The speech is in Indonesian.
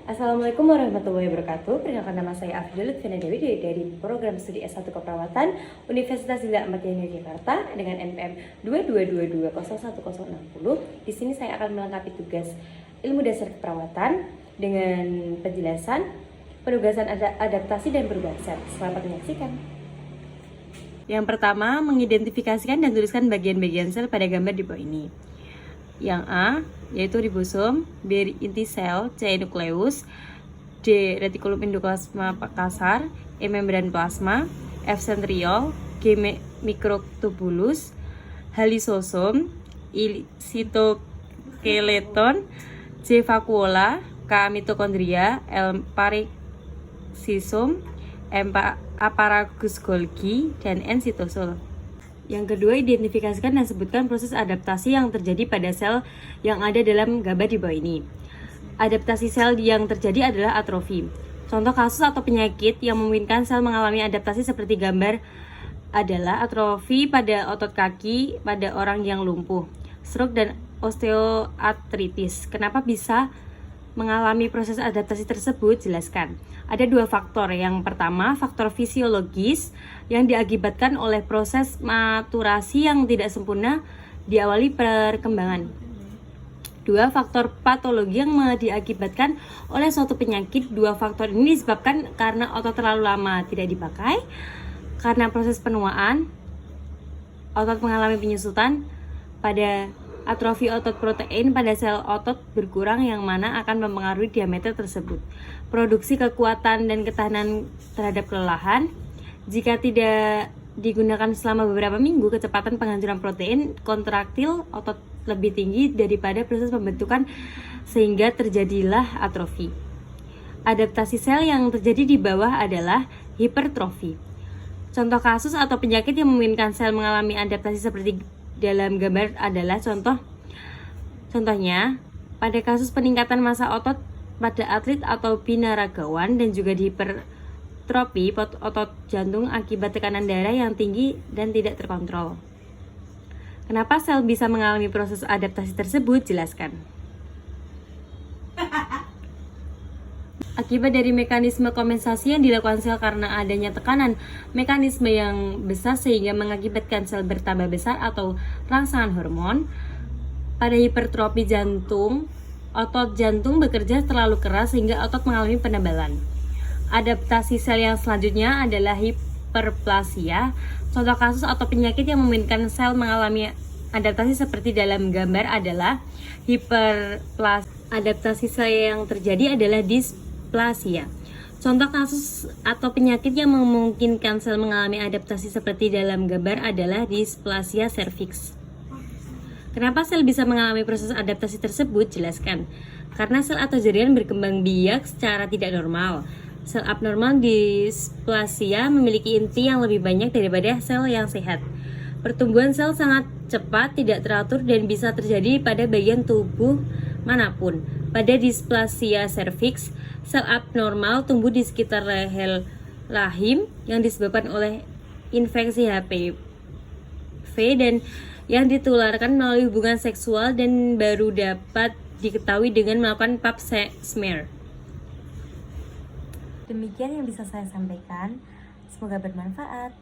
Assalamualaikum warahmatullahi wabarakatuh. Perkenalkan, nama saya Afidul Lutfina Dewi dari program studi S1 Keperawatan Universitas Dinda Ahmad Yani Jakarta dengan NPM 222201060. Di sini saya akan melengkapi tugas ilmu dasar keperawatan dengan penjelasan penugasan adaptasi dan perubahan sel. Selamat menyaksikan. Yang pertama, mengidentifikasikan dan tuliskan bagian-bagian sel pada gambar di bawah ini. Yang A yaitu ribosom, B inti sel, C nukleus, D retikulum endoplasma kasar, E membran plasma, F sentriol, G mikrotubulus, H lisosom, I sitoskeleton, J vakuola, K mitokondria, L paroxisome, M asparagus Golgi, dan N sitosol. Yang kedua, identifikasikan dan sebutkan proses adaptasi yang terjadi pada sel yang ada dalam gambar di bawah ini. Adaptasi sel yang terjadi adalah atrofi. Contoh kasus atau penyakit yang memungkinkan sel mengalami adaptasi seperti gambar adalah atrofi pada otot kaki pada orang yang lumpuh, stroke, dan osteoartritis. Kenapa bisa mengalami proses adaptasi tersebut? Jelaskan. Ada dua faktor. Yang pertama, faktor fisiologis yang diakibatkan oleh proses maturasi yang tidak sempurna di awali perkembangan. Dua, faktor patologi yang diakibatkan oleh suatu penyakit. Dua faktor ini disebabkan karena otot terlalu lama tidak dipakai, karena proses penuaan, otot mengalami penyusutan. Pada atrofi otot, protein pada sel otot berkurang yang mana akan mempengaruhi diameter tersebut. Produksi kekuatan dan ketahanan terhadap kelelahan. Jika tidak digunakan selama beberapa minggu, kecepatan penghancuran protein kontraktil otot lebih tinggi daripada proses pembentukan sehingga terjadilah atrofi. Adaptasi sel yang terjadi di bawah adalah hipertrofi. Contoh kasus atau penyakit yang memungkinkan sel mengalami adaptasi seperti dalam gambar adalah contohnya pada kasus peningkatan massa otot pada atlet atau binaragawan, dan juga di hipertrofi otot jantung akibat tekanan darah yang tinggi dan tidak terkontrol. Kenapa sel bisa mengalami proses adaptasi tersebut? Jelaskan. Akibat dari mekanisme kompensasi yang dilakukan sel karena adanya tekanan mekanisme yang besar sehingga mengakibatkan sel bertambah besar atau rangsangan hormon. Pada hipertrofi jantung, otot jantung bekerja terlalu keras sehingga otot mengalami penebalan. Adaptasi sel yang selanjutnya adalah hiperplasia. Contoh kasus atau penyakit yang memungkinkan sel mengalami adaptasi seperti dalam gambar adalah hiperplasia. Adaptasi sel yang terjadi adalah displasia. Contoh kasus atau penyakit yang memungkinkan sel mengalami adaptasi seperti dalam gambar adalah displasia serviks. Kenapa sel bisa mengalami proses adaptasi tersebut? Jelaskan. Karena sel atau jaringan berkembang biak secara tidak normal. Sel abnormal displasia memiliki inti yang lebih banyak daripada sel yang sehat. Pertumbuhan sel sangat cepat, tidak teratur, dan bisa terjadi pada bagian tubuh manapun. Pada displasia serviks, sel abnormal tumbuh di sekitar leher rahim yang disebabkan oleh infeksi HPV dan yang ditularkan melalui hubungan seksual dan baru dapat diketahui dengan melakukan pap smear. Demikian yang bisa saya sampaikan. Semoga bermanfaat.